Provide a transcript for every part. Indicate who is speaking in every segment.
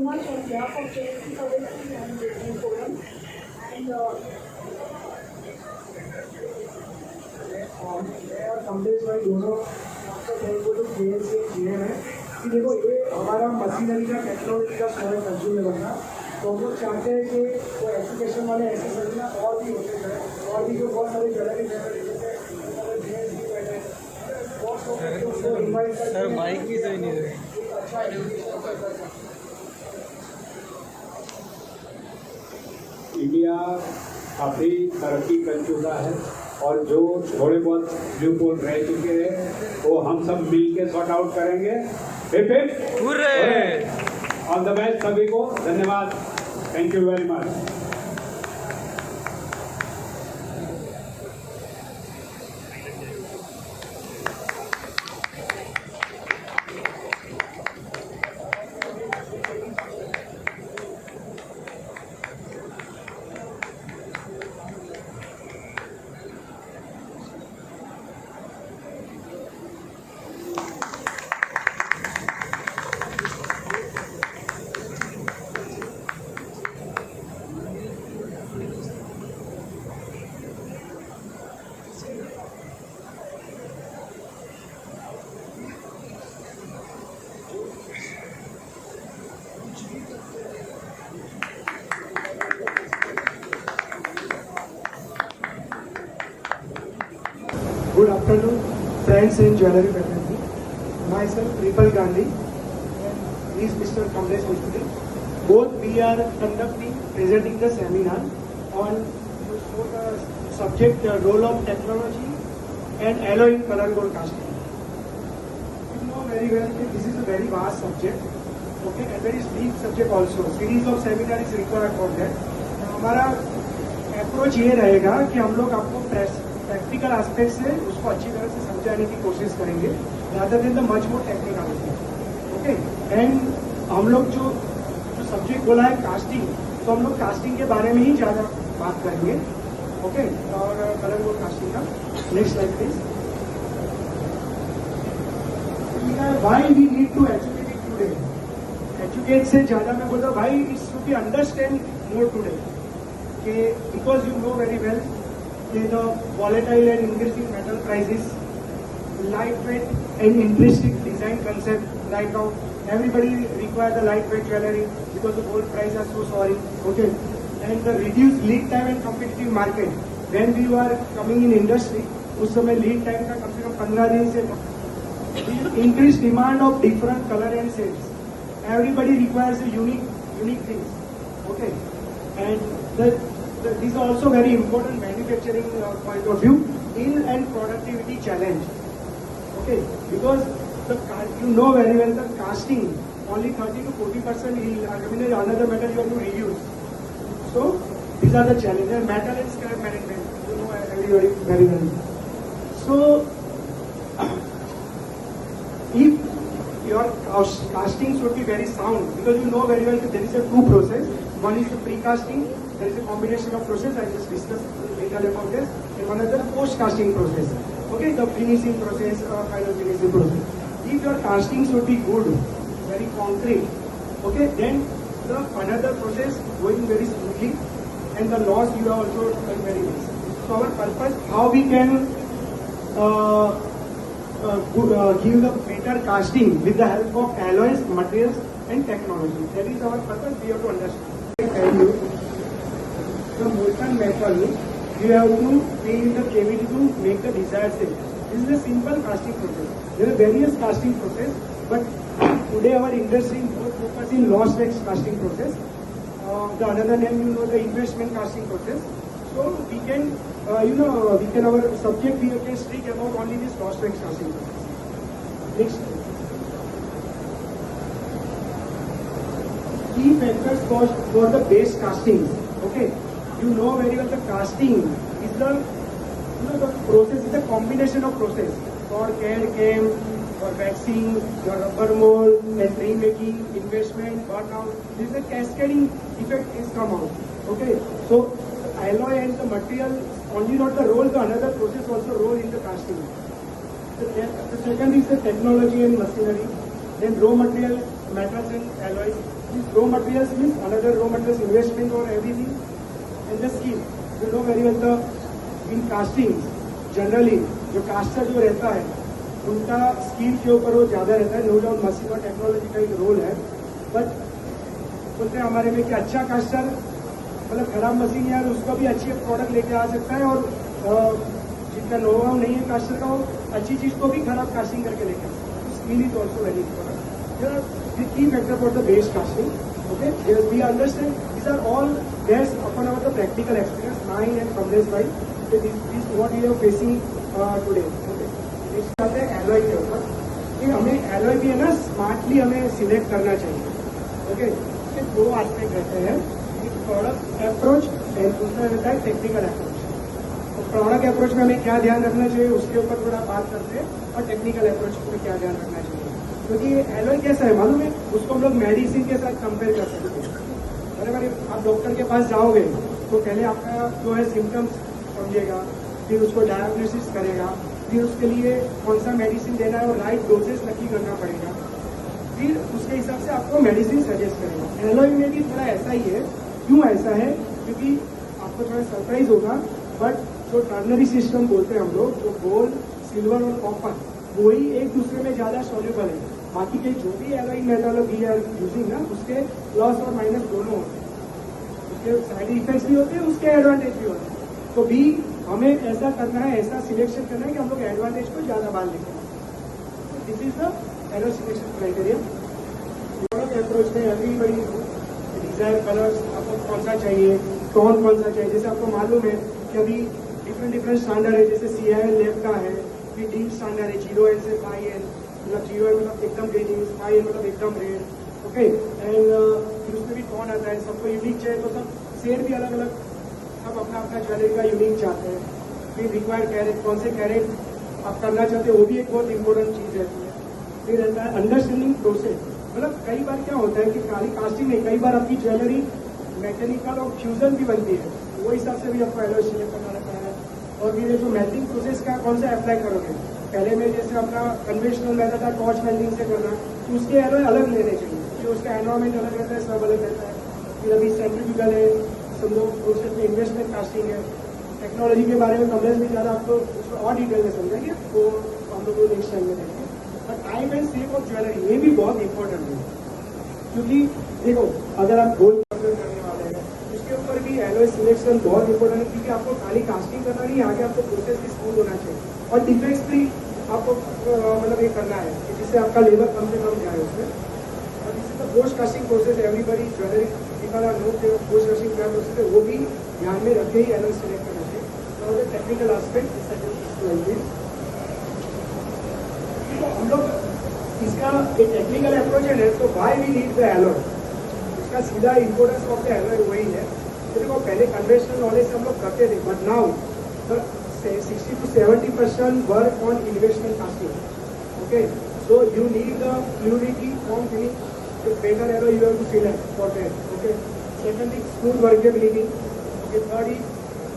Speaker 1: much on behalf of JSC Services and the Forum. And और कमलेश भाई दोनों आपका thank you to JSC GM है कि देखो ये हमारा मशीनरी का टेक्नोलॉजी का शो है कंज्यूमेबल का, तो हम लोग चाहते हैं कि वो एजुकेशन वाले ऐसे सजना और भी होते हैं और भी जो बहुत सारे गैलरी
Speaker 2: सर माइक भी सही नहीं है।
Speaker 3: इंडिया काफ़ी तरक्की कर चुका है और जो थोड़े बहुत लूपहोल रह चुके हैं वो हम सब मिल के सॉर्ट आउट करेंगे। ऑल द बेस्ट सभी को, धन्यवाद, thank you very much.
Speaker 4: Good afternoon, friends in jewelry fraternity. Myself, Ripal Gandhi, and he is Mr. Kamlesh Mistry. Both we are presenting the seminar on the subject, the role of technology and alloy in color gold casting. You know very well that this is a very vast subject, okay, and very deep subject also. Series of seminar is required for that. हमारा approach ये रहेगा कि हम लोग आपको practical aspect से उसको अच्छी तरह से समझाने की कोशिश करेंगे, rather than the much more technical. Okay, and हम लोग जो सब्जेक्ट बोला है कास्टिंग, तो हम लोग कास्टिंग के बारे में ही ज़्यादा बात करेंगे। ओके, और कलर गोल्ड कास्टिंग का next slide please. Why we need to educate today. Educate से ज़्यादा मैं बोलता हूँ भाई it should be understand more today, because you know very well the volatile and increasing metal prices, lightweight and interesting design concept. Right now, everybody requires the lightweight jewelry because the gold prices are so soaring. Okay, and the reduced lead time and competitive market. When we were coming in industry, उस समय lead time का कम से कम 15 दिन से increased demand of different color and shades. Everybody requires a unique things. Okay, and these are also very important manufacturing point of view, yield and productivity challenge. Okay, because you know very well the casting only 30 to 40% yield. I mean another metal you have to reuse. So these are the challenges. Metal and scrap management, you know everybody very well. So if your casting should be very sound, because you know very well that there is a two process. One is the pre-casting. There is a combination of process. I just discussed later about this. And one is the post-casting process. Okay, the finishing process, final finishing process. If your casting should be good, very concrete, okay, then the another process going very smoothly, and the loss you are also done very less. So our purpose, how we can give the better casting with the help of alloys, materials, and technology. That is our purpose. We have to understand. I tell you, the molten metal, you have to be in the cavity to make the desired shape. This is a simple casting process. There are various casting process, but today our industry more focus in lost wax casting process. The another name, you know, the investment casting process. So we can, our subject we can speak about only this lost wax casting process. Next. Key factors for the base casting. Okay, you know very well the casting is the process is a combination of process for CAD, CAM, for waxing, your rubber mold, then remaking, investment, burnout. This is a cascading effect is come out. Okay, so alloy and the material only not the role, the another process also role in the casting. The second is the technology and machinery, then raw materials, metals and alloys. These raw materials means another raw materials investment or everything, and the skill. You know very well the in casting generally जो caster जो रहता है उनका skill के ऊपर वो ज़्यादा रहता है. नो डाउट मशीन और टेक्नोलॉजी का एक रोल है, बट बोलते हैं हमारे में कि अच्छा कास्टर मतलब खराब मशीन यार उसका भी अच्छी प्रोडक्ट लेके आ सकता है, और जिनका नो हाउ नहीं है कास्टर का वो अच्छी चीज़ को भी खराब कास्टिंग करके लेके आ सकता है. Skill is also very important. The key factor for the base casting. Okay, yes, we understand these are all based upon our the practical experience, mine and Kamlesh bhai. So this what we are facing today. Okay, next आते हैं alloy के ऊपर. कि हमें alloy भी है ना smartly हमें सिलेक्ट करना चाहिए. Okay, इसके दो एस्पेक्ट रहते हैं, एक प्रोडक्ट अप्रोच और दूसरा रहता है टेक्निकल अप्रोच. तो प्रोडक्ट अप्रोच में हमें क्या ध्यान रखना चाहिए उसके ऊपर थोड़ा बात करते हैं, और टेक्निकल अप्रोच में क्या ध्यान रखना चाहिए. क्योंकि एलॉय कैसा है मालूम है, उसको हम लोग मेडिसिन के साथ कंपेयर कर सकते हैं. बराबर, आप डॉक्टर के पास जाओगे तो पहले आपका जो है सिम्टम्स समझेगा, फिर उसको डायग्नोसिस करेगा, फिर उसके लिए कौन सा मेडिसिन देना है और राइट डोजेस नक्की करना पड़ेगा, फिर उसके हिसाब से आपको मेडिसिन सजेस्ट करेगा. एलॉय में भी थोड़ा ऐसा ही है. क्यों ऐसा है? क्योंकि आपको थोड़ा सरप्राइज होगा, बट जो टर्नरी सिस्टम बोलते हैं हम लोग, जो गोल्ड, सिल्वर और कॉपर, वही एक दूसरे में ज्यादा सॉल्युबल है. बाकी के जो भी alloy metal we are using ना, उसके प्लस और माइनस दोनों होते हैं, उसके साइड इफेक्ट्स भी होते हैं, उसके एडवांटेज भी होते हैं. तो भी हमें ऐसा करना है, ऐसा सिलेक्शन करना है कि हम लोग एडवांटेज को ज्यादा बाल लेके आए. This is the alloy selection criteria. Product approach में एवरीबडी डिजायर कलर्स आपको कौन सा चाहिए, कौन सा चाहिए. जैसे आपको मालूम है कि अभी डिफरेंट स्टैंडर्ड है, जैसे CIL लैब का है, फिर डी स्टैंडर्ड है 0N से 5N, मतलब 0N मतलब एकदम ग्रीन, 5N मतलब एकदम रेड. ओके, एंड फिर उसमें भी कौन आता है, सबको यूनिक चाहिए तो सब शेड भी अलग अलग, सब अपना अपना ज्वेलरी का यूनिक चाहते हैं. फिर रिक्वायर्ड कैरेट, कौन से कैरेट आप करना चाहते हो, वो भी एक बहुत इंपॉर्टेंट चीज़ रहती है. फिर रहता है अंडरस्टैंडिंग प्रोसेस. मतलब कई बार क्या होता है कि खाली कास्टिंग में कई बार आपकी ज्वेलरी मैकेनिकल और फ्यूजन भी बनती है, वो हिसाब से भी आपको एलॉय सिलेक्ट करना रहता है. और फिर जो मेल्टिंग प्रोसेस का कौन सा अप्लाई करोगे, पहले में जैसे अपना कन्वेंशनल मेथड था टॉर्च मेल्टिंग से करना, तो उसके एलॉय अलग लेने चाहिए, क्योंकि उसका एनवायरमेंट अलग रहता है, सब अलग रहता है. फिर अभी सेंट्रीफ्यूगल है, समझो प्रोसेस में इन्वेस्टमेंट कास्टिंग है. टेक्नोलॉजी के बारे में कमलेश भी ज़्यादा आपको उसको और डिटेल में समझेंगे, तो हम लोग नेक्स्ट टाइम में देखेंगे. But time and shape of jewellery ये भी बहुत इंपॉर्टेंट है, क्योंकि देखो अगर आप गोल्ड करने वाले हैं उसके ऊपर भी एलॉय सिलेक्शन बहुत इंपॉर्टेंट है, क्योंकि आपको खाली कास्टिंग करना नहीं, आगे आपको प्रोसेस भी स्मूथ होना चाहिए और डिफेक्ट्स फ्री आपको मतलब ये करना है कि जिससे आपका लेबर कम से कम जाए उसमें. और जिससे तो post casting process everybody jewellery निकाला नो पोस्ट कास्टिंग क्या प्रोसेस है वो भी ध्यान में रखे ही एलॉय सिलेक्ट करना चाहिए. और टेक्निकल एस्पेक्ट तो हम लोग इसका एक टेक्निकल अप्रोच है, तो why we need the alloy, इसका सीधा इंपोर्टेंस ऑफ द एलॉय वही है. तो देखो पहले कन्वेंशनल नॉलेज से हम लोग करते थे, but now 60 to 70% work on investment casting. Okay, so you need the fluidity from finish, तो better alloy you have to select for that. Okay, second is smooth workability. Okay, third is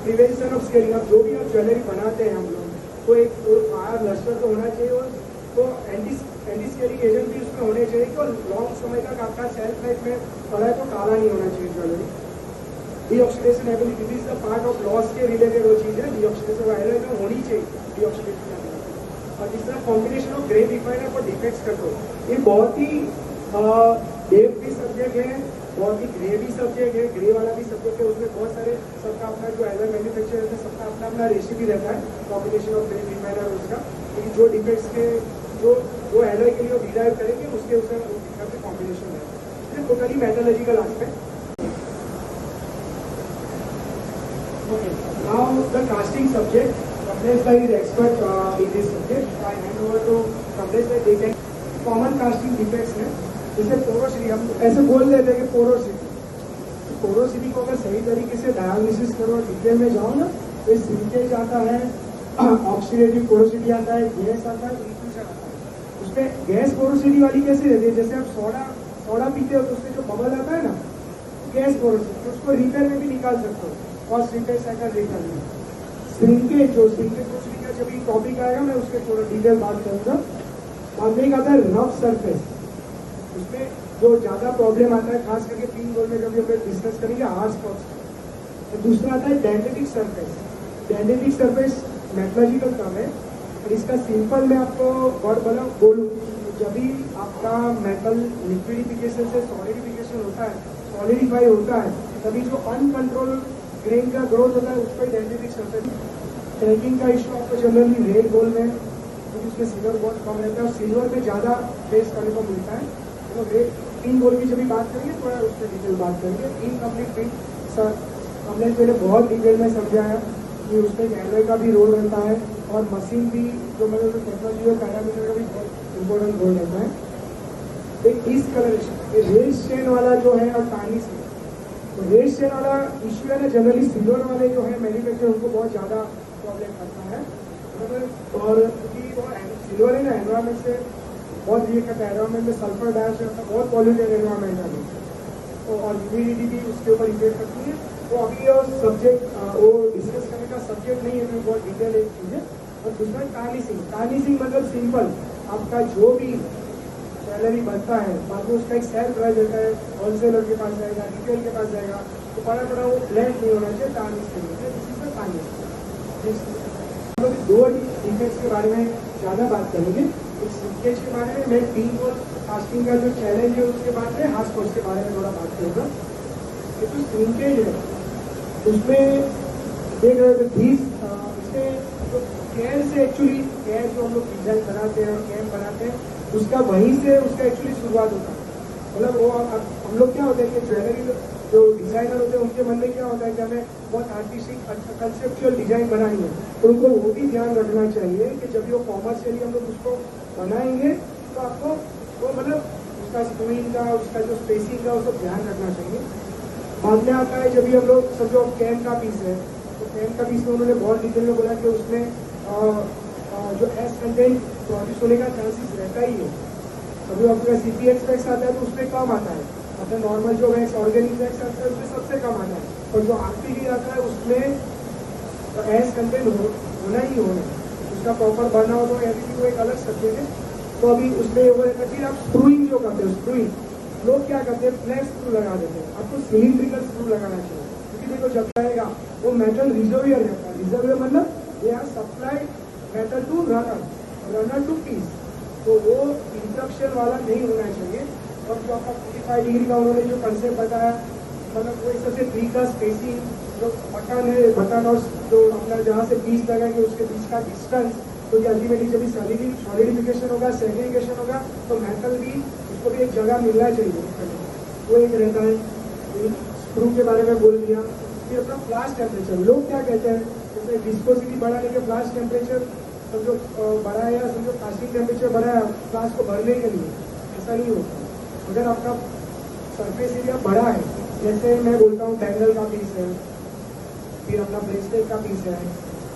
Speaker 4: prevention of scaling. अब जो भी आप jewellery बनाते हैं हम लोग, तो एक फायर लस्टर तो होना चाहिए, और तो एंटी स्केलिंग एजेंट भी उसमें होने चाहिए कि लॉन्ग समय तक आपका सेल्फ लाइफ में पड़ा है तो काला नहीं होना चाहिए jewellery. Deoxidation ability is the part of loss के रिलेटेड वो चीज़ है. डीऑक्सीडेशन एलॉय में होनी चाहिए डीऑक्सीडेशन एबिलिटी. और तीसरा combination of grey refiner for defects control. ये बहुत ही डेप भी सब्जेक्ट है, बहुत ही ग्रे भी सब्जेक्ट है. ग्रे वाला भी सब्जेक्ट है, उसमें बहुत सारे सबका अपना जो एलॉय मैन्युफैक्चर है सबका अपना अपना रेसिपी रहता है. कॉम्बिनेशन ऑफ ग्रे रिफाइनर उसका, लेकिन जो डिफेक्ट्स के जो एलॉय के लिए डिराइव करेंगे उसके उसका कॉम्बिनेशन है. Totally metallurgical aspect. Okay, now the casting subject, Kamlesh bhai is expert in this subject. I hand over to Kamlesh bhai. They can common casting defects है, जैसे पोरोसिटी. हम ऐसे बोल देते हैं कि पोरोसिटी को अगर सही तरीके से डायग्नोसिस करो, डिटेल में जाओ ना, तो सिंकेज आता है, ऑक्सीडेटिव पोरोसिटी आता है, गैस आता है, इन्फ्यूजन आता है. उसमें गैस पोरोसिटी वाली कैसे रहती है, जैसे आप सोडा पीते हो तो उसमें जो बबल आता है ना, गैस पोरोसिटी, उसको रिपेयर में भी निकाल सकते हो. और रिपेयर साइकिल रिपेयर में श्रिंकेज पोरोसिटी का जब ये टॉपिक आएगा मैं उसके थोड़ा डिटेल बात करूँगा. बाद में एक आता है रफ सरफेस, उसमें जो ज़्यादा प्रॉब्लम आता है खास करके पिन बोल में जब हम लोग डिस्कस करेंगे हार्ड स्पॉट्स। तो दूसरा आता है dendritic surface. Dendritic surface metrological term है और इसका सिंपल मैं आपको वर्ड बोलूँ तो जब भी आपका मेटल लिक्विडिफिकेशन से सॉलिडिफिकेशन होता है, सॉलिडिफाई होता है, तभी जो अनकंट्रोल ग्रेन का ग्रोथ होता है उसको डेंड्रिटिक सरफेस। क्रैकिंग का इशू आपको जनरली रेड गोल्ड में, क्योंकि उसमें सिल्वर बहुत कम रहता है और सिल्वर में ज़्यादा फेस करने को मिलता है। तो रेड पिन गोल्ड की जब भी बात करेंगे थोड़ा उस पर डिटेल बात करेंगे। इनकम्प्लीट पिन सर हमने पहले बहुत डिटेल में समझाया कि उसमें एलॉय का भी रोल रहता है और मशीन भी जो मतलब टेक्नोलॉजी और पैरामीटर का भी बहुत इंपॉर्टेंट रोल रहता है। एक इस कलरेशन रेड स्टेन वाला जो है और टाइनी से तो रेड स्टेन वाला इशू है ना, जनरली सिल्वर वाले जो है मैन्युफैक्चर उनको बहुत ज़्यादा प्रॉब्लम करता है। और क्योंकि वो सिल्वर है ना एनवायरमेंट से बहुत रिएक्ट करता है, एनवायरमेंट में सल्फर डाइऑक्साइड का बहुत पॉल्यूटेड एनवायरमेंट है तो और ह्यूमिडिटी भी उसके ऊपर इफेक्ट करती है। तो अभी और सब्जेक्ट वो डिस्कस करने का सब्जेक्ट नहीं है, तो बहुत डिटेल एक चीज़ है। और दूसरा टार्निशिंग। टार्निशिंग मतलब सिंपल आपका जो भी सैलरी बढ़ता है बाद में उसका एक सेल प्राइस रहता है, होलसेलर के पास जाएगा, रिटेल के पास जाएगा, तो बड़ा बड़ा वो ब्लेंड नहीं होना चाहिए टार्निश के लिए। इसी से टार्निश हम लोग दो डिफेक्ट्स के बारे में ज़्यादा बात करेंगे। एक सिंकेज के बारे में मैं पिन और कास्टिंग का जो चैलेंज है उसके बारे में, हाथ स्पोर्ट्स के बारे में थोड़ा बात करूँगा। ये जो सिंकेज है उसमें देख रहे थे 20 इसमें जो कैन से एक्चुअली कैन जो हम लोग डिजाइन बनाते हैं और कैन बनाते हैं उसका वहीं से उसका एक्चुअली शुरुआत होता है। मतलब वो हम लोग क्या होता है कि ज्वेलरी जो डिजाइनर होते हैं उनके मन में क्या होता है कि हमें बहुत आर्टिस्टिक कंसेप्चुअल डिजाइन बनानी है, तो उनको वो भी ध्यान रखना चाहिए कि जब भी वो कॉमर्शियली हम लोग उसको बनाएंगे तो आपको वो मतलब उसका स्क्रूइंग का, उसका जो स्पेसिंग का, उसको ध्यान रखना चाहिए। बाद में आता है जब भी हम लोग समझो कैन का पीस है तो कैन का पीस में उन्होंने बहुत डिटेल में बोला कि उसमें जो एस कंटेंट प्रोड्यूस होने का चांसेस रहता ही है। कभी आपका CPX वैक्स आता है तो उसमें कम आता है, अपना नॉर्मल जो वैक्स ऑर्गेनिक वैक्स आता है उसमें सबसे कम आता है, और जो RPG आता है उसमें एस कंटेंट होना ही होना है, उसका प्रॉपर बना हो तो एवरीथिंग वो एक अलग सब्जेक्ट है। तो अभी उसमें वो रहता है। फिर आप स्क्रूइंग जो करते हो, स्क्रूइंग लोग क्या करते हैं फ्लैट स्क्रू लगा देते हैं, आपको सिलिंड्रिकल स्क्रू लगाना चाहिए, क्योंकि देखो जब जाएगा वो मेटल रिजर्वियर रहता है। रिजर्वियर मतलब they are supply metal to runner to piece, तो वो इंटरप्शन वाला नहीं होना चाहिए। और जो आपका 45 डिग्री का उन्होंने जो कंसेप्ट बताया, मतलब वो इस तरह से ट्री का स्पेसिंग जो बटन है, बटन और जो अपना जहाँ से पीस लगाएंगे उसके बीच का डिस्टेंस, तो ये अल्टीमेटली जब सॉलिडिफिकेशन होगा, सेग्रीगेशन होगा तो मेटल भी उसको भी एक जगह मिलना चाहिए, वो एक रहता है। स्क्रू के बारे में बोल दिया। फिर अपना फ्लाश टेम्परेचर, लोग क्या कहते हैं जैसे विस्कोसिटी बढ़ाने के फ्लाश टेम्परेचर समझो बढ़ाया, समझो कास्टिंग टेम्परेचर बढ़ाया फ्लाश को भरने के लिए, ऐसा नहीं होता। अगर आपका सरफेस एरिया बड़ा है, जैसे मैं बोलता हूँ बैंगल का पीस है, फिर अपना ब्रेसलेट का पीस है,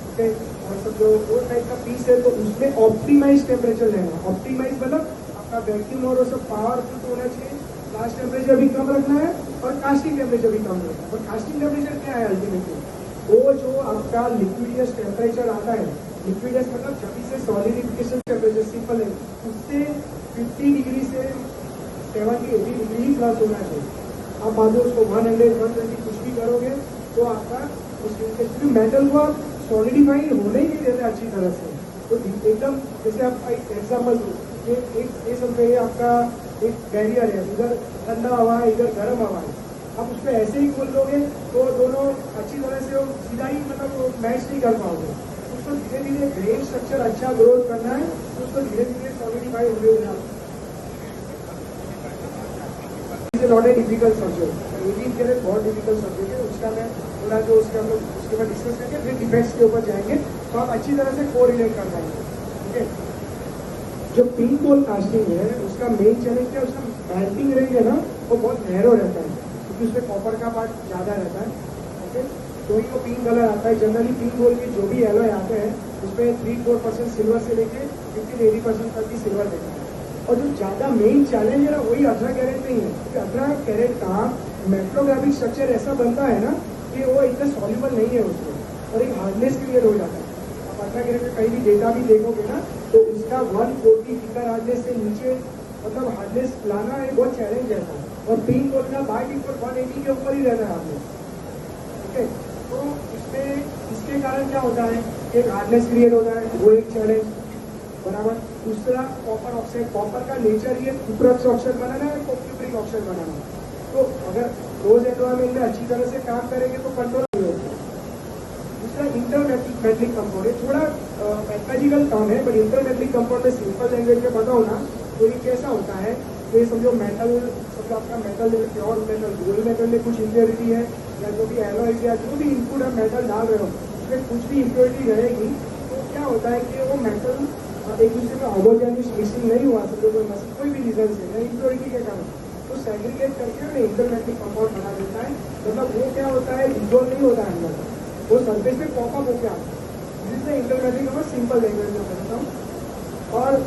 Speaker 4: ओके, और सब जो वो टाइप का पीस है, तो उसमें ऑप्टिमाइज टेम्परेचर लेना। ऑप्टिमाइज मतलब आपका वैक्यूम और वो सब पावरफुल तो होना चाहिए, फ्लाश टेम्परेचर भी कम रखना है और कास्टिंग टेम्परेचर भी कम रखना है। और कास्टिंग टेम्परेचर क्या है अल्टीमेटली, वो जो आपका लिक्विडियस टेम्परेचर आता है, लिक्विडियस मतलब जब से सॉलिडिफिकेशन टेम्परेचर सिंपल है, उससे 50 डिग्री से 70-80 डिग्री ही प्लस होना चाहिए। आप बाद में उसको 100-120 कुछ भी करोगे तो आपका उस मेटल को आप सॉलिडिफाई होने ही नहीं देते अच्छी तरह से। तो एकदम जैसे आप एक एग्जाम्पल दो, ये समझिए आपका एक बैरियर है, इधर ठंडा हवा है, इधर गर्म हवा है, आप उसको ऐसे ही खोल दोगे तो दोनों अच्छी तरह से वो सीधा ही मतलब मैच नहीं कर पाओगे। उसको धीरे धीरे ग्रेन स्ट्रक्चर अच्छा ग्रोथ करना है, तो उसको धीरे धीरे सॉलिडिफाई होने not a difficult subject. Evin के लिए बहुत डिफिकल्ट सब्जेक्ट है, उसका मैं थोड़ा जो उसके हम लोग उसके बाद डिस्कस करके फिर डिफेक्ट्स के ऊपर जाएंगे, तो आप अच्छी तरह से कोरिलेट कर पाएंगे। ठीक है, जो पिन होल कास्टिंग है उसका मेन चैलेंज क्या है, उसका बेल्टिंग रेंज है ना वो बहुत नैरो रहता है, क्योंकि उसमें कॉपर का पार्ट ज़्यादा रहता है। ओके, तो ही वो पिन कलर आता है। जनरली पिन होल के जो भी एलॉय आते हैं उसमें 3-4% सिल्वर से लेके 15-80% तक भी सिल्वर देता है। और जो ज़्यादा मेन चैलेंज है ना वही 18 कैरेट नहीं है, क्योंकि 18 कैरेट का मेट्रोग्राफिक स्ट्रक्चर ऐसा बनता है ना कि वो इतना सॉल्युबल नहीं है उसमें, और एक हार्डनेस क्रिएट हो जाता है। आप 18 कैरेट में कहीं भी डेटा भी देखोगे ना तो उसका 140 फीटर हार्डनेस से नीचे मतलब हार्डनेस लाना एक बहुत चैलेंज रहता है, और पिन बोलना बाय डिफॉल्ट 180 के ऊपर ही रहता है हार्डनेस। ठीक है, तो इसमें इसके कारण क्या होता है, एक हार्डनेस क्रिएट होता है, वो एक चैलेंज बराबर। दूसरा कॉपर ऑक्साइड, कॉपर का नेचर ये कुप्रक्स ऑक्साइड बनाना है, क्यूप्रिक ऑक्साइड बनाना है। तो अगर रोज एनवायरमेंट में अच्छी तरह से काम करेंगे तो कंट्रोल नहीं होगा। दूसरा इंटरमेटलिक कंपाउंड, ये थोड़ा मैथमेटिकल टर्म है, बट इंटरमेटलिक कंपाउंड में सिंपल लैंग्वेज में बताओ ना तो ये कैसा होता है, तो ये समझो मेटल, समझो आपका metal pure metal, gold metal में कुछ इम्प्योरिटी है, या जो भी एलॉयज या जो भी इनपुट आप मेटल डाल रहे हो उसमें कुछ भी इम्प्योरिटी रहेगी, तो क्या होता है कि वो मेटल एक दूसरे में होमोजेनियस मिक्सिंग नहीं हुआ, समझो कोई भी रीजन से इम्प्योरिटी के कारण, तो सेग्रीगेट करके हमें इंटरमेटलिक कंपाउंड बना देता है। मतलब वो क्या होता है, डिसॉल्व नहीं होता है अंदर, वो सरफेस पे पॉपअप होकर आता है, जिसमें इंटरमेटलिक कंपाउंड सिंपल लैंग्वेज में बताता हूँ। और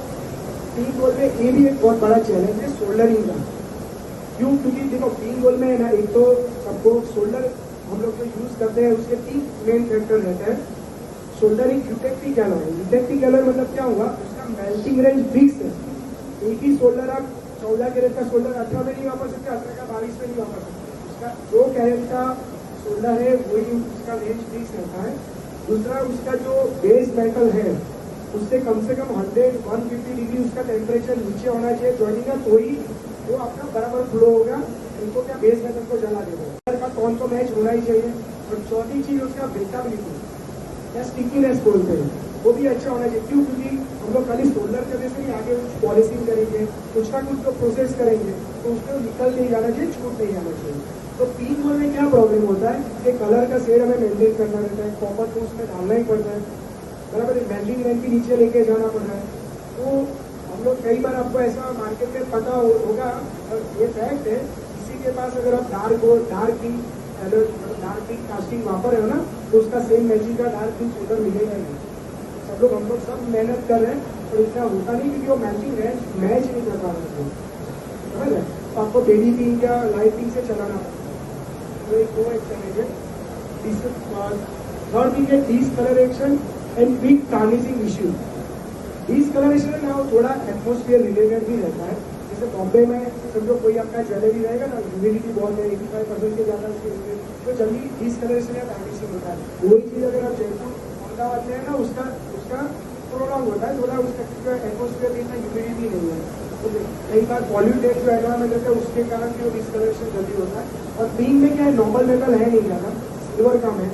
Speaker 4: पिन गोल में ये भी एक बहुत बड़ा चैलेंज है सोल्डरिंग का। क्यों? क्योंकि देखो पिन गोल में है ना, एक तो सबको सोल्डर हम लोग जो यूज करते हैं उसके 3 मेन फैक्टर रहते हैं। Soldering eutectic alloy, eutectic alloy मतलब क्या हुआ, उसका मेल्टिंग रेंज फिक्स है। एक ही सोल्डर आप 14 कैरेट का सोल्डर 18 में नहीं वापर सकते, 18 का 22 में नहीं वापर सकते, उसका 2 कैरेट का सोल्डर है वही उसका रेंज फिक्स रहता है। दूसरा उसका जो बेस मेटल है उससे कम से कम 100-150 डिग्री उसका टेम्परेचर नीचे होना चाहिए ज्वाइनिंग का, तो ही वो आपका बराबर फ्लो होगा, इनको क्या बेस मेटल को जला देगा। का कौन तो मैच होना ही चाहिए। और चौथी चीज उसका ब्रेकबिलिटी या स्टिकीनेस बोलते हैं, वो भी अच्छा होना चाहिए। क्यों? क्योंकि हम लोग खाली सोल्डर करने से ही आगे कुछ पॉलिशिंग करेंगे, कुछ ना कुछ तो प्रोसेस करेंगे, तो उसमें निकल नहीं जाना चाहिए, छूट नहीं जाना चाहिए। तो पिन गोल में क्या प्रॉब्लम होता है कि कलर का शेड हमें मेंटेन करना रहता है, कॉपर को उसमें डालना ही पड़ता है, बराबर मेल्टिंग रेंज के नीचे लेके जाना पड़ रहा है। तो हम लोग कई बार आपको ऐसा मार्केट में पता होगा, और ये फैक्ट है, किसी के पास अगर आप डार्क पिंक कास्टिंग वापर रहे हो ना, तो उसका सेम मैचिंग का डार्क पिंक सोल्डर मिलेगा नहीं। सब लोग हम लोग सब मेहनत कर रहे हैं, पर इतना होता नहीं क्योंकि वो मैचिंग रेंज मैच नहीं कर पा रहे हैं, समझ रहे? तो आपको बेबी पिंक या लाइट पिंक से चलाना पड़ता है। तो एक चैलेंज है। थर्ड थिंग है discolouration and quick tarnishing issue. Discolouration है ना, वो थोड़ा एटमोस्फियर रिलेटेड भी रहता है। जैसे बॉम्बे में समझो कोई आपका ज्वेलरी रहेगा ना, ह्यूमिडिटी बहुत है, 85% के ज़्यादा उसकी ह्यूमिडिटी, तो जल्दी डिसकलरेशन या टार्निशिंग होता है। वही चीज़ अगर आप जयपुर अहमदाबाद में है ना, उसका प्रोलॉन्ग होता है, थोड़ा उसका एटमोस्फियर में इतना ह्यूमिडिटी नहीं है, तो कई बार पॉल्यूटेड जो एनवायरमेंट रहता है उसके कारण भी वो डिसकलरेशन जल्दी होता है। और पिन में क्या है, नॉर्मल मेटल है नहीं ज़्यादा, सिल्वर कम है,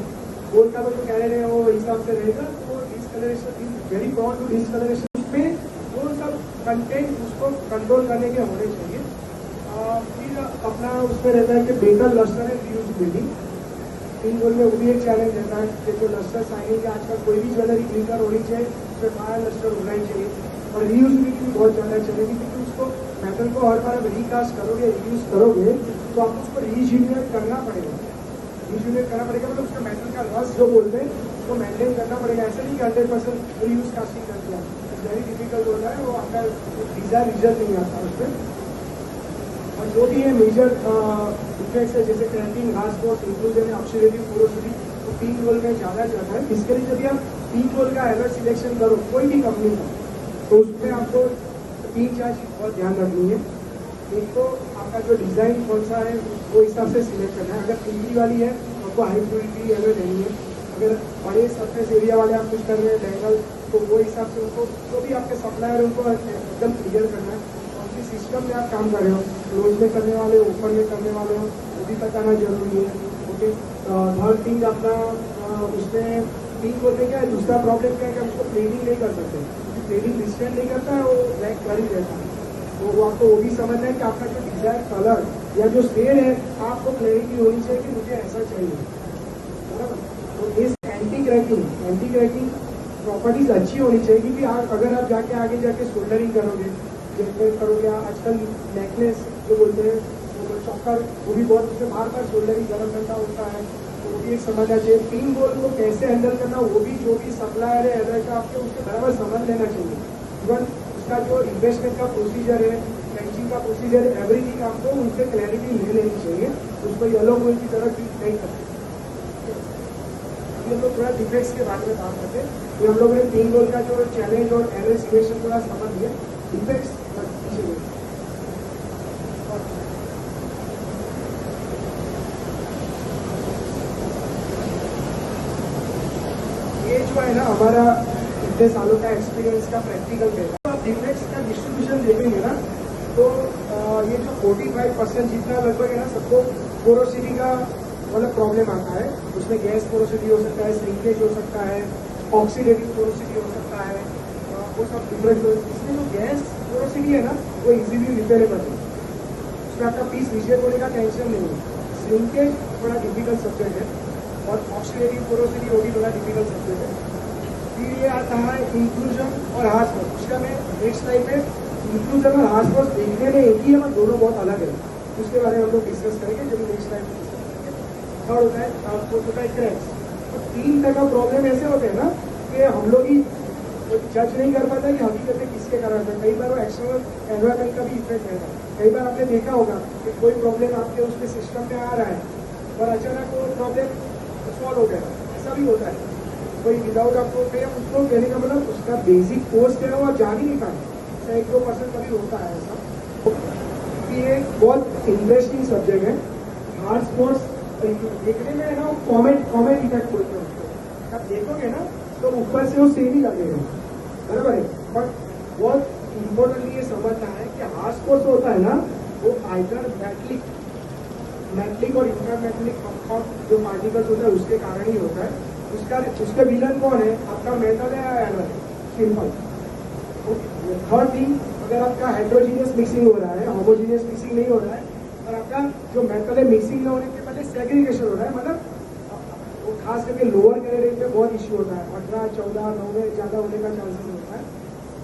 Speaker 4: गोल्ड का तो जो कैरेट है वो हिसाब से रहेगा, तो discolouration is very prone to discolouration. उसमें वो सब कंटेंट उसको कंट्रोल करने के होने चाहिए। फिर अपना उसमें रहता है कि बेहतर लस्टर है रीयूजेबिलिटी। पिन गोल में वो भी एक चैलेंज रहता है कि जो लस्टर आएंगे, आजकल कोई भी ज्वेलरी क्लिकर होनी चाहिए, उसमें फायर लस्टर होना ही चाहिए। और रीयूजेबिलिटी भी बहुत ज़्यादा चलेगी, क्योंकि उसको मेटल को हर बार रिकास्ट करोगे, रीयूज करोगे, तो आपको उसको रीइंजीनियर करना पड़ेगा। रीइंजीनियर करना पड़ेगा मतलब उसका मेटल का रस जो बोलते हैं उसको मेंटेन करना पड़ेगा। ऐसा नहीं कि 100% रीयूज कास्टिंग कर दिया, वेरी डिफिकल्ट होता है, वो आपका डिजायर रिजल्ट नहीं आता उसमें। और जो भी है मेजर डिफेक्ट्स है, जैसे cracking, hard spot, inclusion, oxidative porosity, तो पिन गोल में ज़्यादा जाता है। इसके लिए जब आप पिन गोल का एलॉय सिलेक्शन करो कोई भी कंपनी का, तो उसमें आपको 3-4 चीज़ बहुत ध्यान रखनी है। एक तो आपका जो डिज़ाइन कौन सा है वो हिसाब से सिलेक्ट करना है। अगर पिंकी वाली है तो आपको हाई प्योरिटी एलॉय लेनी है। अगर बड़े सरफेस एरिया वाले आप कुछ कर रहे हैं बैंगल, तो वो हिसाब से उनको जो भी आपके सप्लायर है उनको एकदम क्लियर करना है। कौन सी सिस्टम में आप काम कर रहे हो, क्लोज में करने वाले हो, ओपन में करने वाले हो, वो भी बताना जरूरी है। ओके, थर्ड थिंग अपना उसमें पिन बोलते क्या है, दूसरा प्रॉब्लम क्या है कि हम उसको प्लेनिंग नहीं कर सकते, प्लेनिंग डिस्टेंट नहीं करता है, वो ब्लैक कर ही रहता है। तो वो आपको वो भी समझना है कि आपका जो डिजायर कलर या जो शेड है आपको क्लैरिटी होनी चाहिए कि मुझे ऐसा चाहिए, बराबर। तो इस एंटी क्रैकिंग प्रॉपर्टीज अच्छी होनी चाहिए, क्योंकि अगर आप जाके आगे जाके सोल्डरिंग करोगे आजकल नेकलेस जो बोलते हैं वो चौकर, वो भी बहुत उससे बार सोल्डरिंग गर्म करता होता है, तो वो भी एक समझना चाहिए। पिन गोल को कैसे हैंडल करना, वो भी जो भी सप्लायर है एलॉय का आपके उसके बराबर समझ लेना चाहिए। इवन उसका जो इन्वेस्टमेंट का प्रोसीजर है, कैंचिंग का प्रोसीजर है, एवरीथिंग आपको उनसे क्लैरिटी ले लेनी चाहिए, उसको येलो गोल की तरह ट्रीट नहीं करते। हम लोग थोड़ा डिफेक्ट्स के बारे में बात करते हैं। तो हम लोगों ने पिन गोल का जो चैलेंज और एरर सिचुएशन थोड़ा समझ लिया। डिफेक्ट्स को है ना हमारा इतने सालों का एक्सपीरियंस का प्रैक्टिकल कहता है। आप डिफेक्ट्स का डिस्ट्रीब्यूशन देखेंगे ना तो ये जो 45% जितना लगभग है ना सबको पोरोसिटी का मतलब प्रॉब्लम आता है। उसमें गैस पोरोसिटी हो सकता है, श्रिंकेज हो सकता है, ऑक्सीडेटिव पोरोसिटी हो सकता है, वो सब डिफरेंट। इसमें जो गैस पोरोसिटी है ना वो इजीली रिपेयरेबल है, उसमें आपका पीस रिजेक्ट होने का टेंशन नहीं है। श्रिंकेज थोड़ा डिफिकल्ट सब्जेक्ट है और ऑक्सीडेटिव पोरोसिटी वो भी थोड़ा डिफिकल्ट सब्जेक्ट है। फिर ये आता है इंक्लूजन और हार्श फोर्स। उसका मैं नेक्स्ट स्लाइड में इंक्लूजन और हार्श फोर्स देखने में एक ही है पर दोनों बहुत अलग है, उसके बारे में हम लोग डिस्कस करेंगे जब नेक्स्ट स्लाइड में डिस्कस करेंगे। थर्ड होता है फोर्थ होता है क्रैक्स। तो 3 तरह का प्रॉब्लम ऐसे होते हैं ना कि हम लोग ही जज नहीं कर पाता कि हकीकत में किसके कारण है। कई बार वो एक्सटर्नल एनवायरमेंट का भी इफेक्ट रहता है। कई बार आपने देखा होगा कि कोई प्रॉब्लम आपके उसके सिस्टम में आ रहा है और अचानक वो प्रॉब्लम सॉल्व हो गया, ऐसा भी होता है। कोई विदाउट आपको उसको कहने का मतलब उसका बेसिक कोर्स क्या है वो जान ही नहीं पाए, 1-2% कभी होता है ऐसा। ये एक बहुत इंटरेस्टिंग सब्जेक्ट है। हार्श फोर्स देखने में है ना कॉमेट इफेक्ट बोलते हैं उसको। आप देखोगे ना तो ऊपर से वो सेम ही लगेगा, बराबर है। बट बहुत इम्पोर्टेंटली ये समझना है कि हार्श फोर्स होता है ना वो आइदर मेटलिक और इंटरमेटलिक कंपाउंड जो पार्टिकल्स होता है उसके कारण ही होता है। उसका विलन कौन है? आपका मेटल है या एनर? सिंपल। थर्ड थिंग, अगर आपका हेट्रोजीनियस मिक्सिंग हो रहा है, होमोजीनियस मिक्सिंग नहीं हो रहा है और आपका जो मेटल है मिक्सिंग न होने के पहले सेग्रीगेशन हो रहा है, मतलब वो खास करके लोअर कैलोरी में बहुत इश्यू होता है, 18, 14, 9 में ज्यादा होने का चांसेस होता है,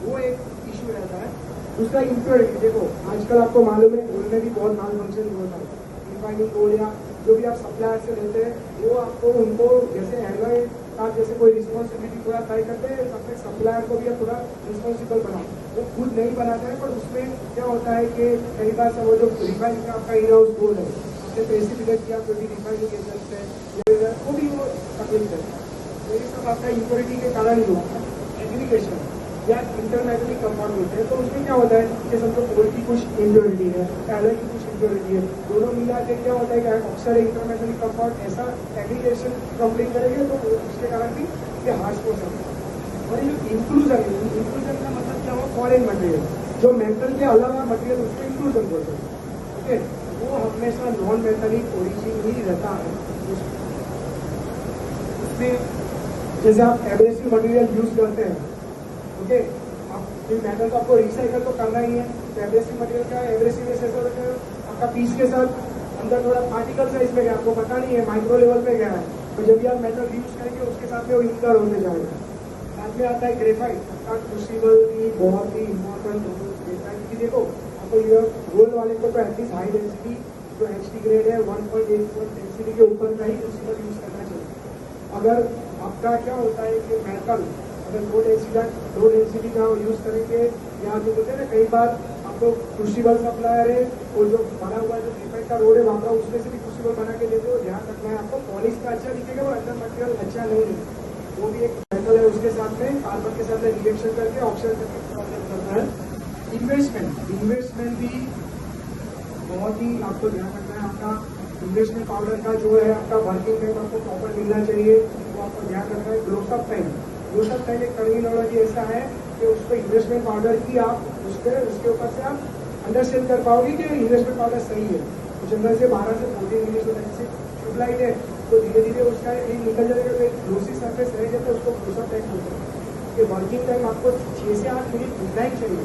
Speaker 4: वो एक इश्यू रहता है। दूसरा इम्प्योरिटी। देखो आजकल आपको मालूम है उनमें भी बहुत माल फंक्शन होता है। रिफाइनिंग हो या जो भी आप सप्लायर से लेते हैं वो आपको उनको जैसे एलॉय आप जैसे कोई रिस्पॉन्सिबिलिटी थोड़ा तय करते हैं, अपने सप्लायर को भी आप थोड़ा रिस्पॉन्सिबल बनाओ। वो खुद नहीं बनाता है पर उसमें क्या होता है कि कई बार सब वो जो रिफाइनिंग का आपका इन हाउस गोल है आपने प्रेसिपिटेट किया जो भी रिफाइनिंग एजेंट है वो भी वो तकलीफ है। तो ये सब आपका इम्प्योरिटी के कारण ही होता है। एग्रीगेशन या इंटरमेटलिक कंपाउंड होते हैं तो उसमें क्या होता है कि समझो गोल्ड की कुछ इम्प्योरिटी है, एलॉय की कुछ इम्प्योरिटी है, दोनों मिला के क्या होता है कि ऑक्साइड इंटरमेटलिक कंपाउंड ऐसा एग्रीगेशन कंप्लीट करेंगे तो उसके कारण भी ये हार्श फोर्स होता है। और ये जो इंक्लूजन है, इंक्लूजन का मतलब क्या हुआ? फॉरेन मटेरियल जो मेटल के अलावा मटेरियल उसको इंक्लूजन बोलते हैं। ओके, वो हमेशा नॉन मेटलिक ओरिजिन ही रहता है। उसमें जैसे आप एब्रेसिव मटेरियल यूज करते हैं, ओके, आप मेटल को आपको रिसाइकल तो करना ही है, तो एब्रेसिव मटेरियल का एब्रेसिवनेस ऐसा होता है आपका पीस के साथ अंदर थोड़ा पार्टिकल साइज में गया, आपको पता नहीं है माइक्रो लेवल पे गया है, तो जब भी आप मेटल यूज करेंगे उसके साथ में वो इंटर होने जाएगा। बाद में आता है ग्रेफाइट। क्रूसिबल की बहुत ही इम्पोर्टेंट ग्रेफाइट की। देखो आपको ये गोल्ड वाले को तो एटलीस्ट हाई डेंसिटी जो एचडी ग्रेड है 1.8 डेंसिटी के ऊपर का ही क्रूसिबल यूज करना चाहिए। अगर आपका क्या होता है कि मेटल अगर लो डेंसिटी का यूज करेंगे या जो बोलते हैं ना कई बार आपको क्रूसिबल सप्लायर है और जो बना हुआ जो ग्रेफाइट का रोड है वहाँ का उसमें से भी क्रूसिबल बना के देते हो, ध्यान रखना है आपको पॉलिश का अच्छा दिखेगा और अंदर मटेरियल अच्छा नहीं है। वो भी एक मेटल है, उसके साथ में कार्बन के साथ में रिएक्शन करके ऑक्सीजन करके प्रॉब्लम करता है। इन्वेस्टमेंट भी बहुत ही आपको ध्यान रखना है। आपका इन्वेस्टमेंट पाउडर का जो है आपका वर्किंग टाइम आपको प्रॉपर मिलना चाहिए, वो आपको ध्यान रखना है। ग्लोसअप टाइम एक टर्मिनोलॉजी ऐसा है कि उसको इन्वेस्टमेंट पाउडर की आप उसके ऊपर से आप अंडरस्टैंड कर पाओगे कि इन्वेस्टमेंट पाउडर सही है। कुछ अंदर से 12 से 14 मिनट होता है, जैसे ट्यूबलाइट है तो धीरे धीरे उसका एक निकल जाएगा, तो एक ग्लोसी सरफेस रह जाता है, उसको ग्लोसअप टाइम बोलते हैं। कि वर्किंग टाइम आपको 6 से 8 मिनट मिलना ही चाहिए,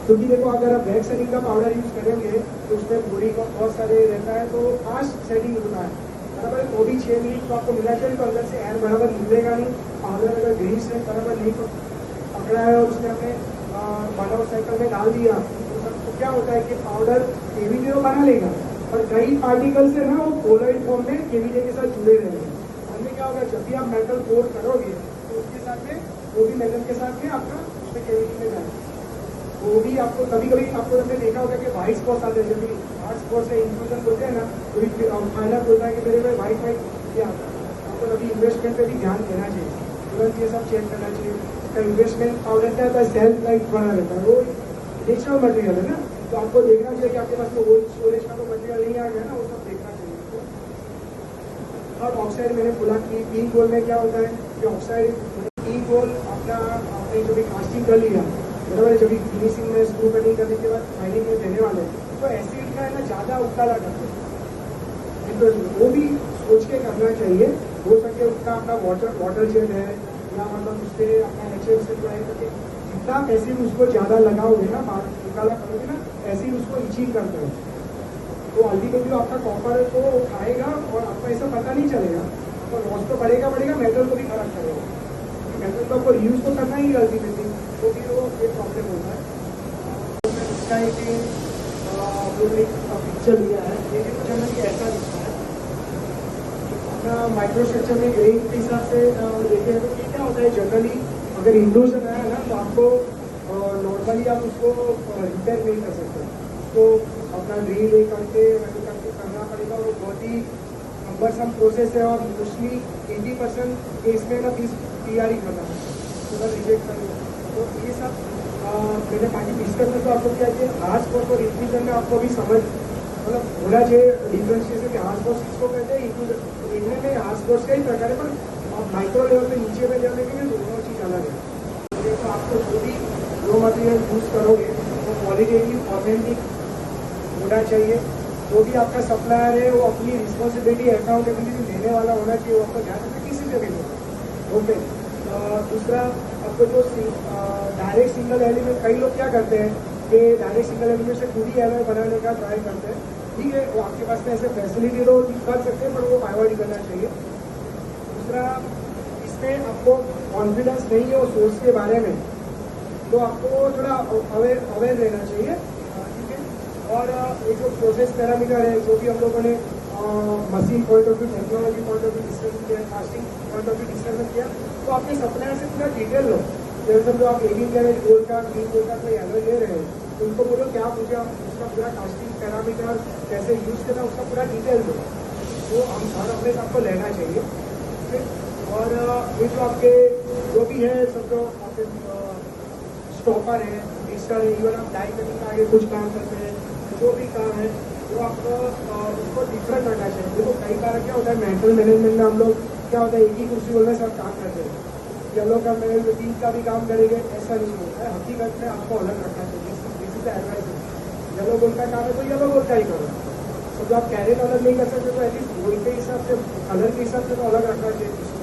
Speaker 4: क्योंकि देखो अगर आप बैक सेटिंग का पाउडर यूज करेंगे तो उसमें बोरी का बहुत सारे रहता है तो फास्ट सेटिंग होता है, बराबर। तो भी 6 मिनट तो आपको मिलना चाहिए, तो अंदर से एयर बराबर निकलेगा नहीं। पाउडर अगर ग्रीन से बराबर नहीं पकड़ा है और उसने अपने बनाओ साइकिल में डाल दिया तो क्या होता है कि पाउडर केवीडी तो बना लेगा और कई पार्टिकल्स है ना वो पोलराइड फॉर्म में केवीडी के साथ जुड़े रहेंगे। हमने क्या होगा जब भी आप मेटल कोट करोगे तो उसके साथ में वो भी मेटल के साथ में आपका उसमें केवीडी में जाएगा। वो भी आपको कभी कभी आपको हमने देखा होगा कि व्हाइट स्पॉट्स आते हैं, जब भी व्हाइट स्पॉट से इंक्लूजन होते हैं ना तो भी फाइनल होता है कि मेरे में व्हाइट क्या आता है। आपको कभी इन्वेस्टमेंट पे भी ध्यान देना चाहिए, तुरंत ये सब चेक करना चाहिए। इसका इन्वेस्टमेंट पाउडर क्या होता है, सेल्फ लाइफ बना रहता है, वो नेचुरल मटेरियल है ना, तो आपको देखना चाहिए कि आपके पास में ओल्ड स्टोरेज का तो मटेरियल नहीं आ गया ना, वो सब देखना चाहिए। और ऑक्साइड मैंने बोला कि पिंक गोल्ड में क्या होता है कि ऑक्साइड एक होल अपना आपने जो भी कास्टिंग कर लिया, बराबर है, जब भी फिनिशिंग में स्क्रू कटिंग करने के बाद फाइनलिंग में देने वाले हैं, तो एसिड का है ना ज़्यादा उकाला करते हैं, तो वो भी सोच के करना चाहिए। हो सके उसका अपना वाटर जेल है या मतलब उससे अपना HF से ट्राई करके जितना एसिड उसको ज़्यादा लगाओगे ना, उकाला करोगे ना, एसिड उसको इचिंग करते हैं, तो अल्टीमेटली आपका कॉपर को खाएगा और आपको ऐसा पता नहीं चलेगा, तो लॉस तो बढ़ेगा मेटल को भी खराब करेगा, मेटल को आपको यूज़ तो करना ही अल्टीमेटली, तो फिर वो एक प्रॉब्लम होता है। इसका एक पिक्चर लिया है, ये देखो जनरली ऐसा दिखता है अपना माइक्रो स्ट्रक्चर में ग्रेन के हिसाब से देखें तो ये क्या होता है जनरली, अगर इंट्रूजन आया ना तो आपको नॉर्मली आप उसको रिपेयर नहीं कर सकते, तो अपना ड्रिल करके करना पड़ेगा, वो बहुत ही नंबरसम प्रोसेस है और मोस्टली 80% केस में ना PR ही करना है, तो रिजेक्ट करना। तो ये सब मैंने बाकी डिस्कस में तो आपको क्या है हार्स फोर्स और इंक्लूजन में आपको भी समझ मतलब होना चाहिए डिफ्रेंशिएशन के हार्स फोर्स किसको कहते हैं, इंक्लूजन इनमें में हार्स फोर्स का ही प्रकार है, पर माइक्रो लेवल पे नीचे में जाने के लिए दोनों चीज़ अलग है। तो आपको जो भी रो मटेरियल यूज़ करोगे वो क्वालिटेटिव ऑथेंटिक होना चाहिए, जो भी आपका सप्लायर है वो अपनी रिस्पॉन्सिबिलिटी अकाउंटेबिलिटी लेने वाला होना चाहिए, वो आपको ध्यान रखना किसी से भी नहीं। ओके, दूसरा आपको जो डायरेक्ट सिंगल एलिमेंट, कई लोग क्या करते हैं कि डायरेक्ट सिंगल एलिमेंट से 2D एलॉय बनाने का ट्राई करते हैं, ठीक है, वो आपके पास में ऐसे फैसिलिटी तो कर सकते हैं, पर वो अवॉइड करना चाहिए। दूसरा, इसमें आपको कॉन्फिडेंस नहीं है वो सोर्स के बारे में, तो आपको थोड़ा अवेयर रहना चाहिए, ठीक है। और ये जो प्रोसेस पैरामीटर है, जो भी हम लोगों ने machine point of view, technology point of view discuss किया, casting point of view discuss किया, तो आपके सप्लायर से पूरा डिटेल लो। जैसे समझो आप 18 कैरेट गोल्ड का 3 गोल्ड का कोई एलॉय ले रहे हैं, तो उनको बोलो क्या मुझे उसका पूरा कास्टिंग पैरामीटर कैसे यूज़ करना, उसका पूरा डिटेल दो, वो हम हर अपने आपको लेना चाहिए, ठीक है। और ये जो आपके जो भी है सब जो आपके स्टॉपर है, मिक्सर है, इवन आप डाई कटिंग का आगे कुछ काम करते हैं, जो भी काम है वो आपको उसको डिफरेंट रखना चाहिए। देखो कई बार क्या होता है मेंटल मैनेजमेंट में हम लोग क्या होता है एक ही कुर्सी बोलने से आप काम करते हैं, येलो का मैनेजमेंट टीम का भी काम करेंगे, ऐसा नहीं होता है, हकीकत में आपको अलग रखना चाहिए, दिस इज द एडवाइस। येलो गोल का काम है तो येलो गोल का ही करो, तो जो आप कैरेट अलग नहीं कर सकते तो एटलीस्ट गोल के हिसाब से कलर के हिसाब से तो अलग रखना चाहिए।